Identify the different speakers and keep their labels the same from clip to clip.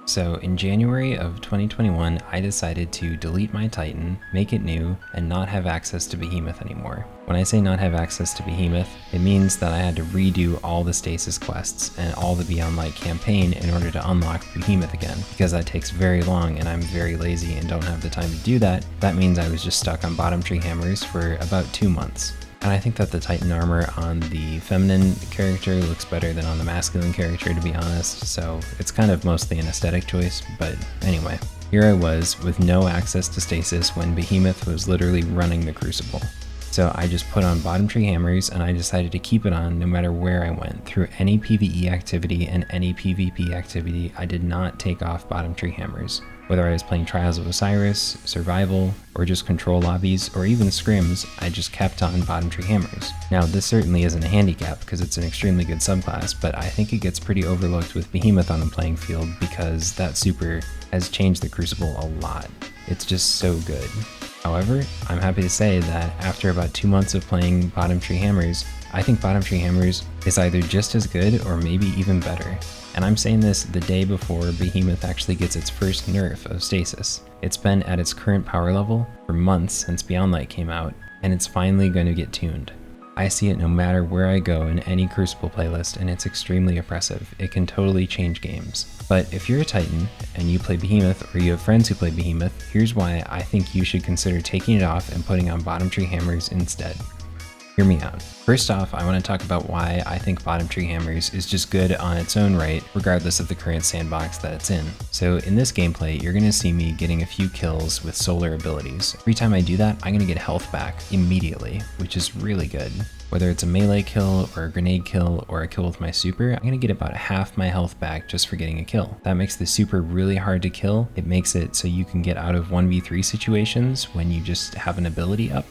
Speaker 1: So in January of 2021, I decided to delete my Titan, make it new, and not have access to Behemoth anymore. When I say not have access to Behemoth, it means that I had to redo all the stasis quests and all the Beyond Light campaign in order to unlock Behemoth again. Because that takes very long and I'm very lazy and don't have the time to do that, that means I was just stuck on bottom tree hammers for about 2 months. And I think that the Titan armor on the feminine character looks better than on the masculine character, to be honest, so it's kind of mostly an aesthetic choice, but anyway. Here I was with no access to stasis when Behemoth was literally running the Crucible. So I just put on bottom tree hammers and I decided to keep it on no matter where I went. Through any PvE activity and any PvP activity, I did not take off bottom tree hammers. Whether I was playing Trials of Osiris, Survival, or just control lobbies, or even scrims, I just kept on bottom tree hammers. Now this certainly isn't a handicap because it's an extremely good subclass, but I think it gets pretty overlooked with Behemoth on the playing field because that super has changed the Crucible a lot. It's just so good. However, I'm happy to say that after about 2 months of playing bottom tree hammers, I think bottom tree hammers is either just as good or maybe even better. And I'm saying this the day before Behemoth actually gets its first nerf of stasis. It's been at its current power level for months since Beyond Light came out, and it's finally going to get tuned. I see it no matter where I go in any Crucible playlist, and it's extremely oppressive. It can totally change games. But if you're a Titan and you play Behemoth or you have friends who play Behemoth, here's why I think you should consider taking it off and putting on bottom tree hammers instead. Hear me out. First off, I want to talk about why I think bottom tree hammers is just good on its own right, regardless of the current sandbox that it's in. So in this gameplay, you're going to see me getting a few kills with solar abilities. Every time I do that, I'm going to get health back immediately, which is really good. Whether it's a melee kill or a grenade kill or a kill with my super, I'm going to get about half my health back just for getting a kill. That makes the super really hard to kill. It makes it so you can get out of 1v3 situations when you just have an ability up.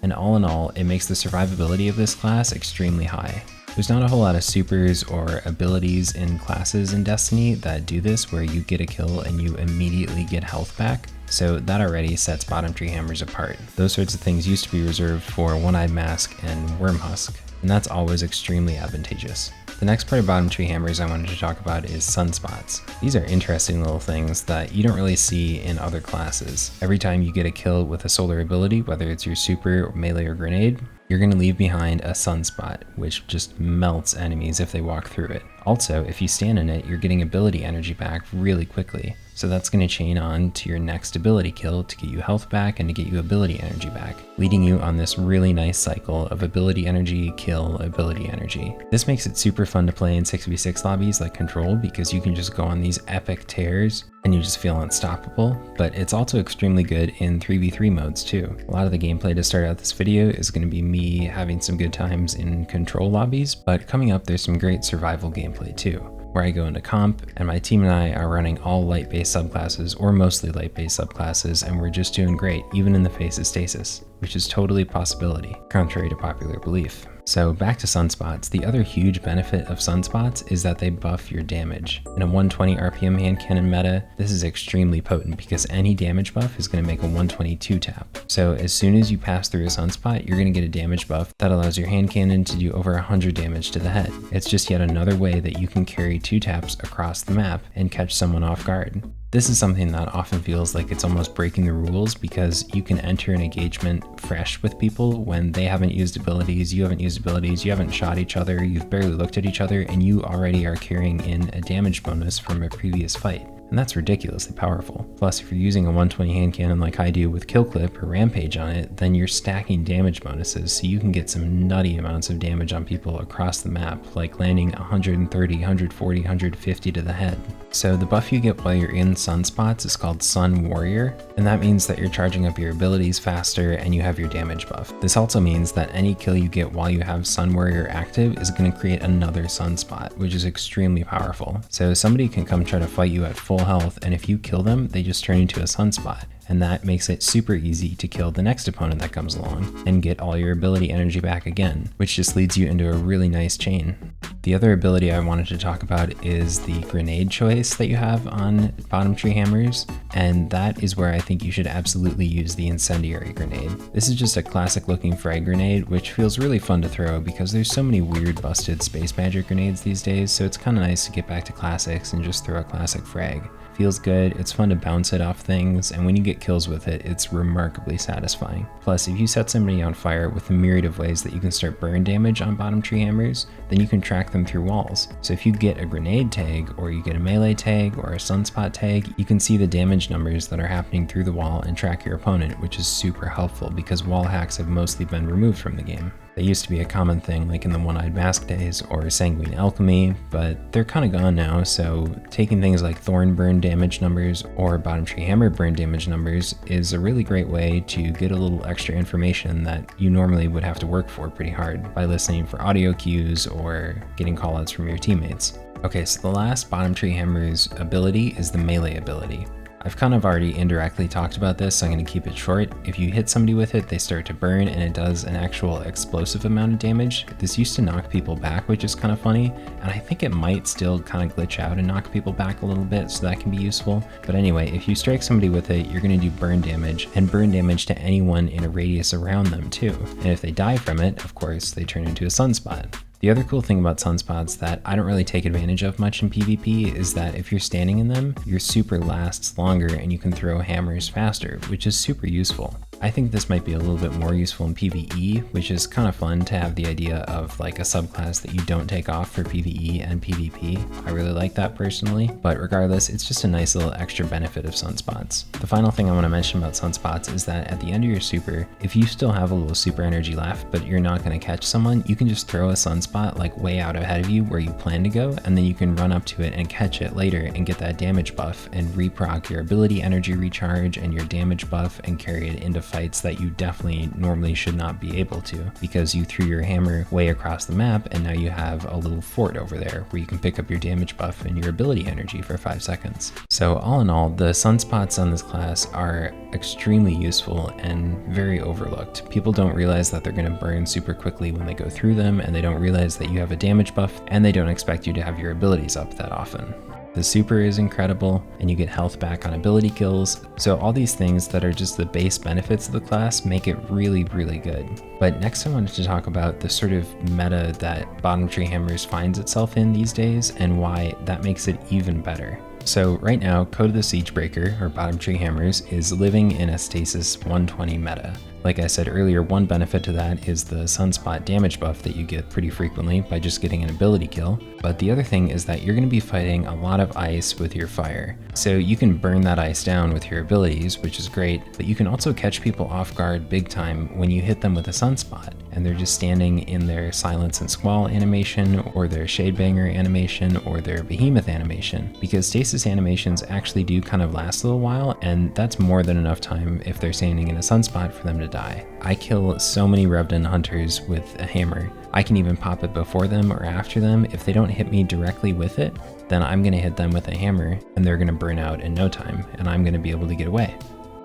Speaker 1: And all in all, it makes the survivability of this class extremely high. There's not a whole lot of supers or abilities in classes in Destiny that do this where you get a kill and you immediately get health back. So that already sets bottom tree hammers apart. Those sorts of things used to be reserved for One-Eyed Mask and Wormhusk, and that's always extremely advantageous. The next part of bottom tree hammers I wanted to talk about is sunspots. These are interesting little things that you don't really see in other classes. Every time you get a kill with a solar ability, whether it's your super, melee, or grenade, you're going to leave behind a sunspot, which just melts enemies if they walk through it. Also, if you stand in it, you're getting ability energy back really quickly. So that's going to chain on to your next ability kill to get you health back and to get you ability energy back, leading you on this really nice cycle of ability energy, kill, ability energy. This makes it super fun to play in 6v6 lobbies like Control because you can just go on these epic tears and you just feel unstoppable, but it's also extremely good in 3v3 modes too. A lot of the gameplay to start out this video is going to be me having some good times in Control lobbies, but coming up there's some great survival gameplay too, where I go into comp and my team and I are running all light-based subclasses or mostly light-based subclasses, and we're just doing great even in the face of stasis, which is totally a possibility, contrary to popular belief. So back to sunspots. The other huge benefit of sunspots is that they buff your damage. In a 120 RPM hand cannon meta, this is extremely potent because any damage buff is going to make a 122 tap. So as soon as you pass through a sunspot, you're going to get a damage buff that allows your hand cannon to do over 100 damage to the head. It's just yet another way that you can carry 2 taps across the map and catch someone off guard. This is something that often feels like it's almost breaking the rules because you can enter an engagement fresh with people when they haven't used abilities, you haven't used abilities, you haven't shot each other, you've barely looked at each other, and you already are carrying in a damage bonus from a previous fight. And that's ridiculously powerful. Plus, if you're using a 120 hand cannon like I do with Kill Clip or Rampage on it, then you're stacking damage bonuses so you can get some nutty amounts of damage on people across the map, like landing 130, 140, 150 to the head. So the buff you get while you're in sunspots is called Sun Warrior, and that means that you're charging up your abilities faster and you have your damage buff. This also means that any kill you get while you have Sun Warrior active is going to create another sunspot, which is extremely powerful. So somebody can come try to fight you at full health, and if you kill them, they just turn into a sunspot. and that makes it super easy to kill the next opponent that comes along and get all your ability energy back again, which just leads you into a really nice chain. The other ability I wanted to talk about is the grenade choice that you have on bottom tree hammers, and that is where I think you should absolutely use the incendiary grenade. This is just a classic looking frag grenade, which feels really fun to throw because there's so many weird busted space magic grenades these days, so it's kind of nice to get back to classics and just throw a classic frag. Feels good, it's fun to bounce it off things, and when you get kills with it, it's remarkably satisfying. Plus, if you set somebody on fire with a myriad of ways that you can start burn damage on bottom tree hammers, then you can track them through walls. So if you get a grenade tag, or you get a melee tag, or a sunspot tag, you can see the damage numbers that are happening through the wall and track your opponent, which is super helpful because wall hacks have mostly been removed from the game. They used to be a common thing like in the One-Eyed Mask days or Sanguine Alchemy, but they're kind of gone now, so taking things like Thorn burn damage numbers or Bottom Tree Hammer burn damage numbers is a really great way to get a little extra information that you normally would have to work for pretty hard by listening for audio cues or getting callouts from your teammates. Okay, so the last Bottom Tree Hammer's ability is the melee ability. I've kind of already indirectly talked about this, so I'm going to keep it short. If you hit somebody with it, they start to burn and it does an actual explosive amount of damage. This used to knock people back, which is kind of funny, and I think it might still kind of glitch out and knock people back a little bit, so that can be useful. But anyway, if you strike somebody with it, you're going to do burn damage, and burn damage to anyone in a radius around them too. And if they die from it, of course, they turn into a sunspot. The other cool thing about sunspots that I don't really take advantage of much in PvP is that if you're standing in them, your super lasts longer and you can throw hammers faster, which is super useful. I think this might be a little bit more useful in PvE, which is kind of fun to have the idea of like a subclass that you don't take off for PvE and PvP. I really like that personally, but regardless, it's just a nice little extra benefit of sunspots. The final thing I want to mention about sunspots is that at the end of your super, if you still have a little super energy left, but you're not going to catch someone, you can just throw a sunspot like way out ahead of you where you plan to go, and then you can run up to it and catch it later and get that damage buff and reproc your ability energy recharge and your damage buff and carry it into fights that you definitely normally should not be able to because you threw your hammer way across the map and now you have a little fort over there where you can pick up your damage buff and your ability energy for 5 seconds. So all in all, the sunspots on this class are extremely useful and very overlooked. People don't realize that they're going to burn super quickly when they go through them, and they don't realize that you have a damage buff, and they don't expect you to have your abilities up that often. The super is incredible, and you get health back on ability kills, so all these things that are just the base benefits of the class make it really, really good. But next I wanted to talk about the sort of meta that Bottom Tree Hammers finds itself in these days, and why that makes it even better. So right now, Code of the Siegebreaker, or Bottom Tree Hammers, is living in a stasis 120 meta. Like I said earlier, one benefit to that is the sunspot damage buff that you get pretty frequently by just getting an ability kill. But the other thing is that you're going to be fighting a lot of ice with your fire. So you can burn that ice down with your abilities, which is great, but you can also catch people off guard big time when you hit them with a sunspot and they're just standing in their Silence and Squall animation or their Shadebanger animation or their Behemoth animation, because stasis animations actually do kind of last a little while, and that's more than enough time if they're standing in a sunspot for them to die. I kill so many Revenant hunters with a hammer. I can even pop it before them or after them. If they don't hit me directly with it, then I'm going to hit them with a hammer and they're going to burn out in no time, and I'm going to be able to get away.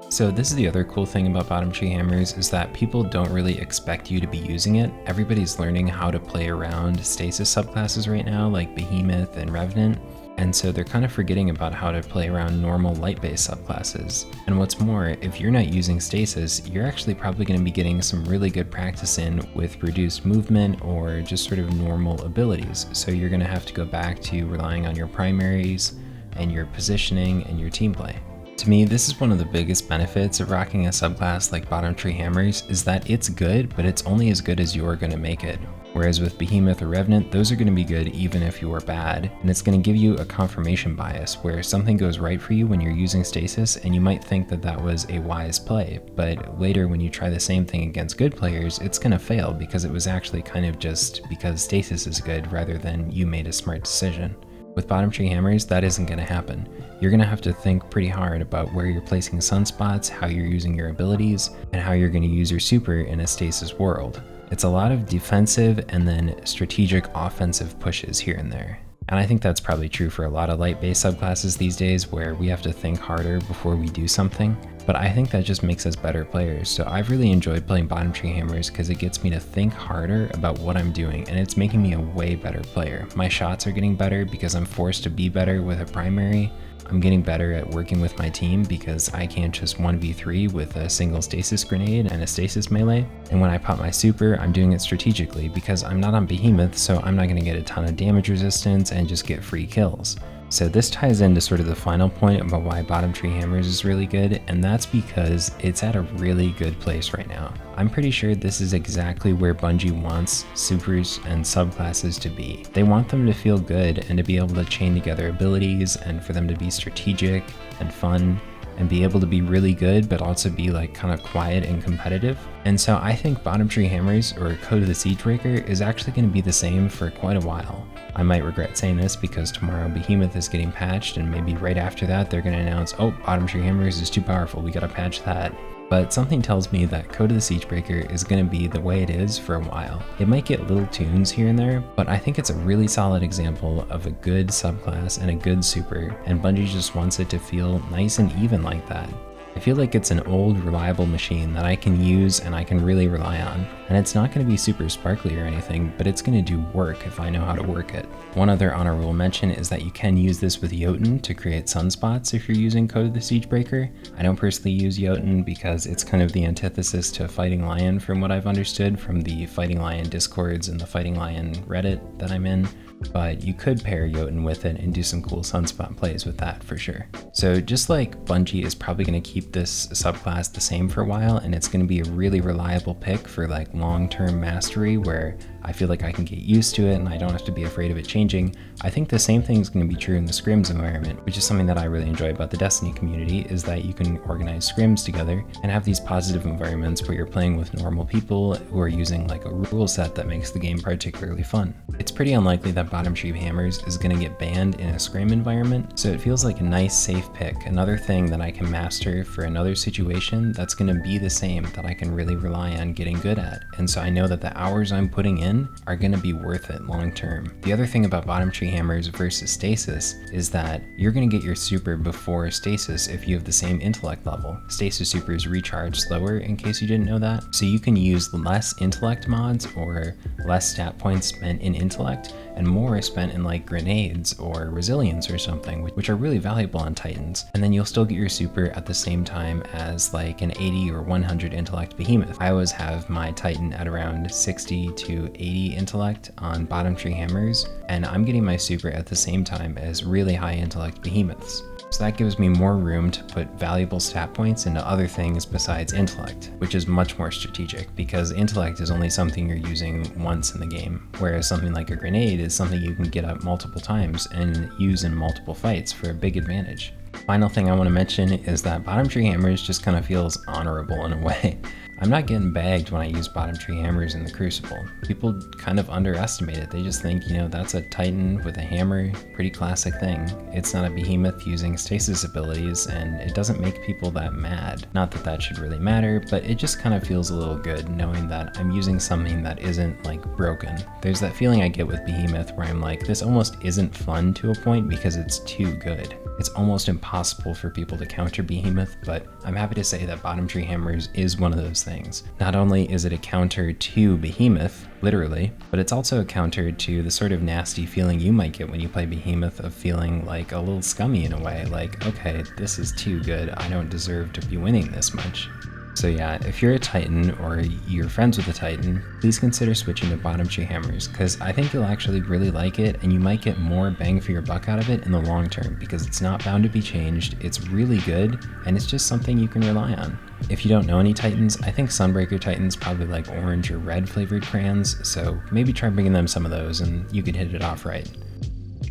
Speaker 1: So this is the other cool thing about Bottom Tree Hammers, is that people don't really expect you to be using it. Everybody's learning how to play around stasis subclasses right now, like Behemoth and Revenant. And so they're kind of forgetting about how to play around normal light-based subclasses. And what's more, if you're not using stasis, you're actually probably going to be getting some really good practice in with reduced movement or just sort of normal abilities. So you're going to have to go back to relying on your primaries and your positioning and your team play. To me, this is one of the biggest benefits of rocking a subclass like Bottom Tree Hammers, is that it's good, but it's only as good as you're going to make it. Whereas with Behemoth or Revenant, those are going to be good even if you're bad, and it's going to give you a confirmation bias where something goes right for you when you're using stasis, and you might think that that was a wise play, but later when you try the same thing against good players, it's going to fail because it was actually kind of just because stasis is good rather than you made a smart decision. With Bottom Tree Hammers, that isn't going to happen. You're going to have to think pretty hard about where you're placing sunspots, how you're using your abilities, and how you're going to use your super in a stasis world. It's a lot of defensive and then strategic offensive pushes here and there. And I think that's probably true for a lot of light-based subclasses these days, where we have to think harder before we do something. But I think that just makes us better players. So I've really enjoyed playing bottom tree hammers because it gets me to think harder about what I'm doing, and it's making me a way better player. My shots are getting better because I'm forced to be better with a primary. I'm getting better at working with my team because I can't just 1v3 with a single stasis grenade and a stasis melee. And when I pop my super, I'm doing it strategically because I'm not on Behemoth, so I'm not going to get a ton of damage resistance and just get free kills. So this ties into sort of the final point about why bottom tree hammers is really good, and that's because it's at a really good place right now. I'm pretty sure this is exactly where Bungie wants supers and subclasses to be. They want them to feel good and to be able to chain together abilities and for them to be strategic and fun and be able to be really good but also be like kind of quiet and competitive. And so I think bottom tree hammers, or Code of the Siegebreaker, is actually going to be the same for quite a while. I might regret saying this because tomorrow Behemoth is getting patched, and maybe right after that they're going to announce, oh, bottom tree hammers is too powerful, we gotta patch that. But something tells me that Code of the Siegebreaker is going to be the way it is for a while. It might get little tunes here and there, but I think it's a really solid example of a good subclass and a good super, and Bungie just wants it to feel nice and even like that. I feel like it's an old, reliable machine that I can use and I can really rely on. And it's not going to be super sparkly or anything, but it's going to do work if I know how to work it. One other honorable mention is that you can use this with Jotun to create sunspots if you're using Code of the Siegebreaker. I don't personally use Jotun because it's kind of the antithesis to Fighting Lion from what I've understood from the Fighting Lion discords and the Fighting Lion Reddit that I'm in. But you could pair Jotun with it and do some cool sunspot plays with that for sure. So just like Bungie is probably going to keep this subclass the same for a while, and it's going to be a really reliable pick for like long-term mastery where I feel like I can get used to it and I don't have to be afraid of it changing. I think the same thing is going to be true in the scrims environment, which is something that I really enjoy about the Destiny community, is that you can organize scrims together and have these positive environments where you're playing with normal people who are using like a rule set that makes the game particularly fun. It's pretty unlikely that bottom tree hammers is going to get banned in a scrim environment, so it feels like a nice safe pick, another thing that I can master for another situation that's going to be the same, that I can really rely on getting good at. And so I know that the hours I'm putting in are going to be worth it long term. The other thing about bottom tree hammers versus stasis is that you're going to get your super before stasis if you have the same intellect level. Stasis supers recharge slower, in case you didn't know that, so you can use less intellect mods or less stat points spent in intellect and more spent in like grenades or resilience or something, which are really valuable on Titans. And then you'll still get your super at the same time as like an 80 or 100 intellect Behemoth. I always have my Titan at around 60 to 80 intellect on bottom tree hammers, and I'm getting my super at the same time as really high intellect Behemoths. So that gives me more room to put valuable stat points into other things besides intellect, which is much more strategic because intellect is only something you're using once in the game, whereas something like a grenade is something you can get up multiple times and use in multiple fights for a big advantage. Final thing I want to mention is that bottom tree hammers just kind of feels honorable in a way. I'm not getting bagged when I use bottom tree hammers in the Crucible. People kind of underestimate it. They just think, you know, that's a Titan with a hammer, pretty classic thing. It's not a Behemoth using stasis abilities, and it doesn't make people that mad. Not that that should really matter, but it just kind of feels a little good knowing that I'm using something that isn't like broken. There's that feeling I get with Behemoth where I'm like, this almost isn't fun to a point because it's too good. It's almost impossible for people to counter Behemoth, but I'm happy to say that bottom tree hammers is one of those things. Not only is it a counter to Behemoth, literally, but it's also a counter to the sort of nasty feeling you might get when you play Behemoth of feeling like a little scummy in a way, like, okay, this is too good, I don't deserve to be winning this much. So yeah, if you're a Titan or you're friends with a Titan, please consider switching to bottom tree hammers, because I think you'll actually really like it and you might get more bang for your buck out of it in the long term because it's not bound to be changed, it's really good, and it's just something you can rely on. If you don't know any Titans, I think Sunbreaker Titans probably like orange or red flavored crayons, so maybe try bringing them some of those and you could hit it off right.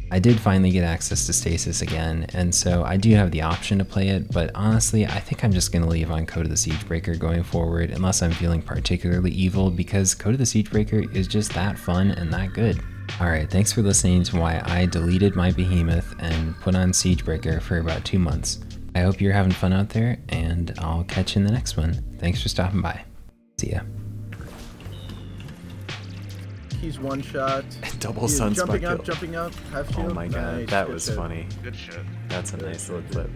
Speaker 1: I did finally get access to Stasis again, and so I do have the option to play it, but honestly, I think I'm just going to leave on Code of the Siegebreaker going forward unless I'm feeling particularly evil, because Code of the Siegebreaker is just that fun and that good. Alright, thanks for listening to why I deleted my Behemoth and put on Siegebreaker for about 2 months. I hope you're having fun out there, and I'll catch you in the next one. Thanks for stopping by. See ya.
Speaker 2: He's one shot.
Speaker 3: Double
Speaker 2: He's
Speaker 3: sunspot
Speaker 2: jumping
Speaker 3: kill.
Speaker 2: up, half shield.
Speaker 3: Oh my god,
Speaker 2: Nice,
Speaker 3: that
Speaker 2: good
Speaker 3: was
Speaker 2: shit.
Speaker 3: funny.
Speaker 4: Good shit.
Speaker 3: That's a nice little clip.